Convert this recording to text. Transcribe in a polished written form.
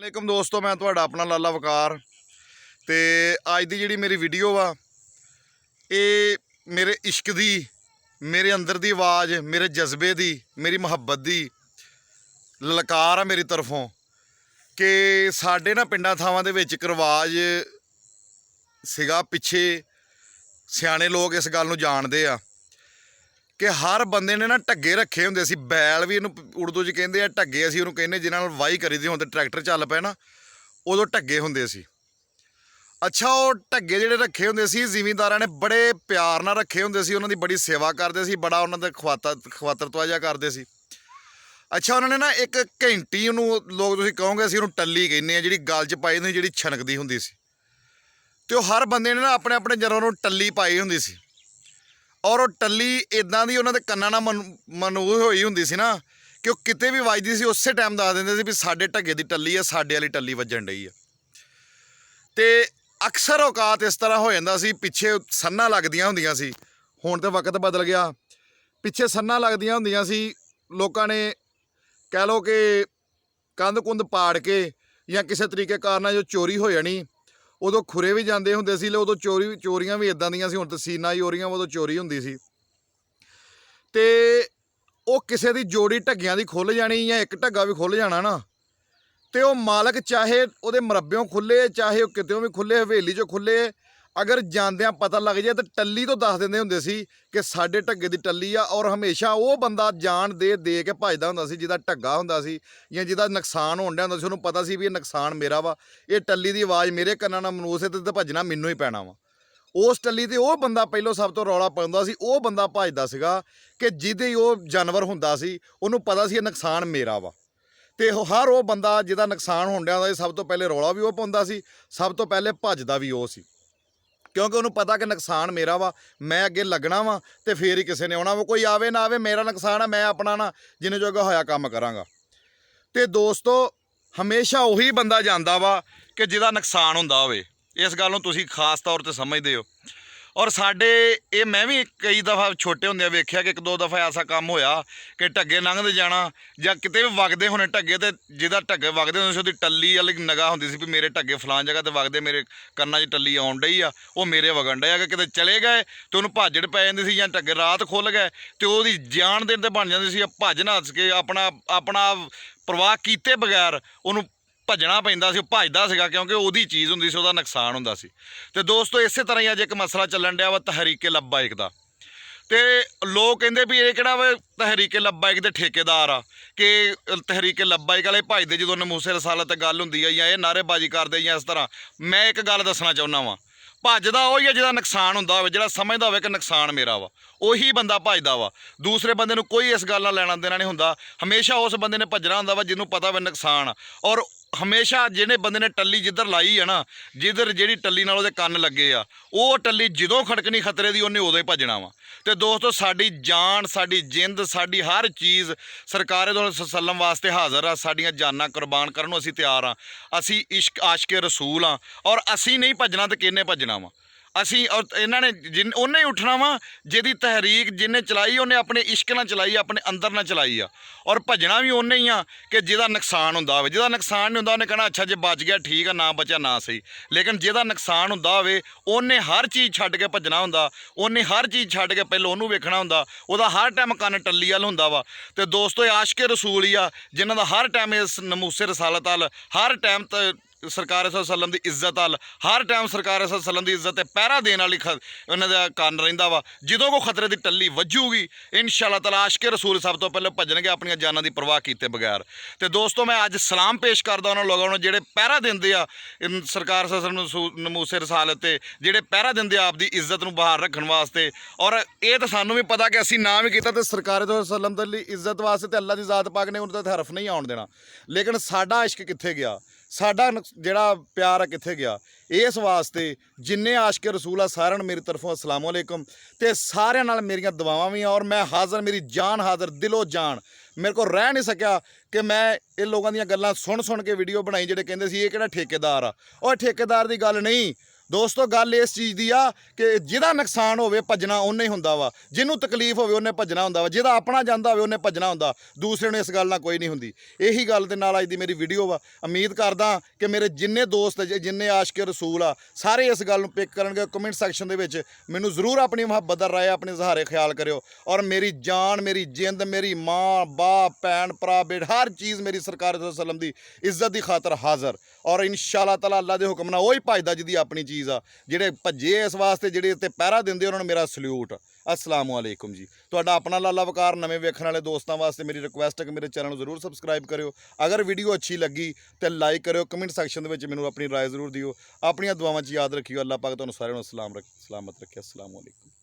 ਵਾਲੇਕੁਮ ਦੋਸਤੋ, मैं ਤੁਹਾਡਾ अपना लाला वकार। तो अज की जी मेरी वीडियो वा ये मेरे इश्क की, मेरे अंदर की आवाज़, मेरे जज्बे की, मेरी मुहब्बत की ललकार आ मेरी तरफों कि साढ़े ना पिंडा थावां दे विच एक रिवाज सीगा। पिछे सियाने लोग इस गल नूं जाणदे आ कि हर बंदे ने ना ढग्गे रखे होंदे सी। बैल भी इहनूं उर्दू च कहिंदे आ, ढग्गे असीं उहनूं कहने जिन्हां नाल वाही करी दी। हुण ते ट्रैक्टर चल पे ना, उदों ढग्गे हुंदे सी। अच्छा, वो ढग्गे जिहड़े रखे होंदे सी जिमींदारां ने बड़े प्यार नाल रखे होंदे सी, उन्हां दी बड़ी सेवा करदे सी, बड़ा उन्हां दा खवातरतवा जिहा करदे सी। अच्छा, उन्होंने ना एक घंटी, उन्होंने लोग तुसीं कहोगे असीं उहनूं टल्ली कहने आ, जिहड़ी गल च पाई हुंदी, जिहड़ी छनकदी हुंदी सी। ते हर बंदे ने ना अपने अपने जानवरों नूं टल्ली पाई हुंदी सी। और वो टल्ली इदां दी उन्हां दे कन्नां नाल मनूह होई हुंदी सी ना कि वो किते भी वजदी सी, उसे टाइम दस दिंदे सी भी साडे ढग्गे दी टल्ली है, साडे वाली टल्ली वजन डई है। ते अक्सर औकात इस तरह हो जाता सी, पिछे सन्नां लगदियां हुंदियां सी। हुण ते वक्त बदल गया, पिछे सन्नां लगदियां हुंदियां सी। लोकां ने कह लो कि कंध कुंध पाड़ के या किसी तरीके कारन जो चोरी हो जानी, उदों खुरे भी जाते हुंदे सी। उदों चोरियां भी इदां दियां सी। हुण तसीनां ही हो रही, उदों चोरी हुंदी सी। ते वो किसी दी जोड़ी ढग्गियां दी खुल जानी या एक ढग्गा भी खुल जाना ना, ते वो मालक चाहे उहदे मरब्बियों खुले, चाहे वो कितों भी खुले, हवेली चों खुले, अगर जांदियां पता लग जाए तो टल्ली तो दस दिंदे हुंदे सी कि साडे ढग्गे दी टल्ली आ। और हमेशा वो बंदा जान दे के भजदा हुंदा सी जिहदा ढग्गा हुंदा सी या जिहदा नुकसान होण डिया हुंदा सी। उहनूं पता सी भी ये नुकसान मेरा वा, ये टल्ली दी आवाज़ मेरे कन्नां नाल मनूस है ते भजना मैनूं ही पैना वा। उस टल्ली ते वो बंदा पहलों सब तो रौला पाउंदा सी, वो बंदा भजदा सीगा कि जिहदे वो जानवर हुंदा सी, उहनूं पता सी ये नुकसान मेरा वा। ते हर वो बंदा जिहदा नुकसान होण डिया हुंदा सी, सब तो पहले रौला भी वो पाउंदा सी, सब तो पहले भजदा भी वो सी, क्योंकि उन्होंने पता कि नुकसान मेरा वा, मैं अगे लगना वा तो फिर ही किसी ने आना। वो कोई आवे ना आवे, मेरा नुकसान है, मैं अपना ना जिन्ने जोगा होया काम करांगा। तो दोस्तों, हमेशा उही बंदा जांदा वा कि जिहदा नुकसान हुंदा होवे। इस गल नूं तुसीं खास तौर पर समझदे हो। और साडे ये मैं भी कई दफ़ा छोटे हुंदे वेख्या कि एक दो दफ़ा ऐसा काम होया कि ढग्गे लंघदे जाना जां किते भी वगदे होने ढग्गे, ते जिहदा ढग्गे वगदे होंदे सी उहदी टल्ली वाली निगाह हुंदी सी भी मेरे ढग्गे फलान जगह ते वगदे, मेरे कन्नां 'च टल्ली आउण डई आ, वो मेरे वगन डई आ। कि किते चले गए तो उहनूं भाजड़ पै जांदी सी, जां ढग्गे रात खुल गए तो ओहदी जान देण ते बण जांदी सी। भज नस के अपना परवाह कीते बगैर उहनूं भजना पैंदा सी, भजदा सीगा, क्योंकि ओहदी चीज़ हुंदी सी, ओहदा नुकसान हुंदा सी। ते दोस्तों, इसे तरह ही अज एक मसला चलन डिया वा तहरीके लब्बाइक दा। ते लोग कहिंदे भी ये किहड़ा वा तहरीके लब्बाइक दे ठेकेदार आ कि तहरीके लब्बाइक वाले भजदे जदों नमूसे रसालत ते गल हुंदी है या ये नारेबाजी करदे या इस तरह। मैं एक गल दसना चाहुंदा वां, भजदा ओही है जिहदा नुकसान हुंदा होवे, जिहड़ा समझदा होवे कि नुकसान मेरा वा, उही बंदा भजदा वा। दूसरे बंदे नूं कोई इस गल नाल लैणा देना नहीं हुंदा। हमेशा उस बंदे ने भजना हुंदा वा जिन्हों पता होवे नुकसान। और हमेशा जिहड़े बंदे ने टल्ली जिधर लाई है ना, जिधर जिहड़ी टल्ली नाल उहदे कन्न लगे आ, वो टल्ली जदों खड़कनी खतरे दी उन्हें उदों ही भजना वा। ते दोस्तों, साडी जान, साडी जिंद, साडी हर चीज़ सरकार दे सल्लम वास्ते हाज़र आ। साडियां जानां कुर्बान करन नूं असीं तैयार हाँ। असीं इश्क आशिके रसूल हाँ, और असीं नहीं भजना तो किहने भजना वा। असी और इन्हों ने उन्हें ही उठना वा जिहदी तहरीक जिन्हें चलाई, उन्हें अपने इश्क नाल चलाई, अपने अंदर नाल चलाई आ। और भजना भी उन्हें ही आ कि जिहदा नुकसान हुंदा होवे। जिहदा नुकसान नहीं हुंदा उन्हें कहना अच्छा जे बच गया ठीक है, ना बचा ना सही। लेकिन जिहदा नुकसान हुंदा होवे उन्हें हर चीज़ छड्ड के भजना हुंदा, उन्हें हर चीज़ छड्ड के पहले उहनूं वेखना हुंदा, उहदा हर टाइम कन्न टल्ली वाल हुंदा वा। ते दोस्तों, आशिके रसूल ही आ जिन्हां दा हर टाइम इस नमूसे रसालत अल, हर टाइम सरकार सल्लम की इज्जत अल, हर टाइम सरकार सल्लम की इज्जत पैरा देने वाली उन्होंने कान रहिंदा वा। जदों को खतरे की टल्ली वजूगी, इंशाअल्लाह ताला आशिके रसूल सब तो पहले भजनगे अपन जाना की परवाह किए बगैर। तो दोस्तों, मैं अज सलाम पेश करदा उन्होंने लोगों को जिहड़े पैरा देंदे आ सरकार नमूसे रसालत ते, जिहड़े पैरा देंदे आपदी इज्जत नूं बहाल रखण वास्ते। और ये तो सानूं भी पता कि असीं ना भी कीता ते सरकार सल्लम दी इज्जत वास्ते ते अल्लाह की ज़ात पाक ने उन्हें हरफ नहीं आउण देना। लेकिन साडा इश्क कित्थे गया, साडा जिहड़ा प्यार है कित्थे गया? इस वास्ते जिन्ने आशिके रसूल आ सारिआं नूं मेरी तरफों अस्सलाम वालेकुम। ते सारिआं नाल मेरियां दुआवां भी, और मैं हाज़र, मेरी जान हाज़र, दिलो जान। मेरे को रह नहीं सकिया कि मैं ये लोगों दीयां गल्लां सुन के वीडियो बनाई जिहड़े कहिंदे सी ये किहड़ा ठेकेदार आ। और ठेकेदार की गल नहीं, ਦੋਸਤੋ ਗੱਲ ਇਸ ਚੀਜ਼ ਦੀ ਆ ਕਿ ਜਿਹਦਾ ਨੁਕਸਾਨ ਹੋਵੇ ਭੱਜਣਾ ਉਹਨੇ ਹੀ ਹੁੰਦਾ ਵਾ, ਜਿਹਨੂੰ ਤਕਲੀਫ ਹੋਵੇ ਉਹਨੇ ਭੱਜਣਾ ਹੁੰਦਾ ਵਾ, ਜਿਹਦਾ ਆਪਣਾ ਜਾਂਦਾ ਹੋਵੇ ਉਹਨੇ ਭੱਜਣਾ ਹੁੰਦਾ, ਦੂਸਰੇ ਨੂੰ ਇਸ ਗੱਲ ਨਾਲ ਕੋਈ ਨਹੀਂ ਹੁੰਦੀ। ਇਹੀ ਗੱਲ ਦੇ ਨਾਲ ਅੱਜ ਦੀ ਮੇਰੀ ਵੀਡੀਓ ਵਾ। ਉਮੀਦ ਕਰਦਾ ਕਿ ਮੇਰੇ ਜਿੰਨੇ ਦੋਸਤ ਜਿੰਨੇ ਆਸ਼ਕ ਰਸੂਲ ਆ ਸਾਰੇ ਇਸ ਗੱਲ ਨੂੰ ਪਿਕ ਕਰਨਗੇ। ਕਮੈਂਟ ਸੈਕਸ਼ਨ ਦੇ ਵਿੱਚ ਮੈਨੂੰ ਜ਼ਰੂਰ ਆਪਣੀ ਮੁਹੱਬਤ ਦਾ ਰਾਏ, ਆਪਣੇ ਸਹਾਰੇ ਖਿਆਲ ਕਰਿਓ। ਔਰ ਮੇਰੀ ਜਾਨ, ਮੇਰੀ ਜਿੰਦ, ਮੇਰੀ ਮਾਂ ਬਾਪ, ਭੈਣ ਭਰਾ, ਬੇਟ, ਹਰ ਚੀਜ਼ ਮੇਰੀ ਸਰਕਾਰ ਵਸੱਲਮ ਦੀ ਇੱਜ਼ਤ ਦੀ ਖਾਤਰ ਹਾਜ਼ਰ। ਔਰ ਇਨਸ਼ਾਅੱਲਾ ਤਾਲਾ ਅੱਲਾ ਦੇ ਹੁਕਮ ਨਾਲ ਉਹੀ ਭੱਜਦਾ ਜਿਹਦੀ ਆਪਣੀ ਚੀਜ਼ ਆ। ਜਿਹੜੇ ਭੱਜੇ ਇਸ ਵਾਸਤੇ, ਜਿਹੜੇ ਇੱਥੇ ਪਹਿਰਾ ਦਿੰਦੇ, ਉਹਨਾਂ ਨੂੰ ਮੇਰਾ ਸਲੂਟ। ਅਸਲਾਮੁ ਅਲੈਕੁਮ ਜੀ। ਤੁਹਾਡਾ ਆਪਣਾ ਲਾਲਾ ਵਕਾਰ। ਨਵੇਂ ਵੇਖਣ ਵਾਲੇ ਦੋਸਤਾਂ ਵਾਸਤੇ ਮੇਰੀ ਰਿਕੁਐਸਟ ਹੈ ਕਿ ਮੇਰੇ ਚੈਨਲ ਨੂੰ ਜ਼ਰੂਰ ਸਬਸਕ੍ਰਾਈਬ ਕਰਿਓ। ਅਗਰ ਵੀਡੀਓ ਅੱਛੀ ਲੱਗੀ ਤੇ ਲਾਈਕ ਕਰਿਓ। ਕਮੈਂਟ ਸੈਕਸ਼ਨ ਦੇ ਵਿੱਚ ਮੈਨੂੰ ਆਪਣੀ ਰਾਏ ਜ਼ਰੂਰ ਦਿਓ। ਆਪਣੀਆਂ ਦੁਆਵਾਂ 'ਚ ਯਾਦ ਰੱਖਿਓ। ਅੱਲਾਹ ਪਾਕ ਤੁਹਾਨੂੰ ਸਾਰਿਆਂ ਨੂੰ ਸਲਾਮਤ ਰੱਖੇ। ਅਸਲਾਮੁ ਅਲੈਕੁਮ।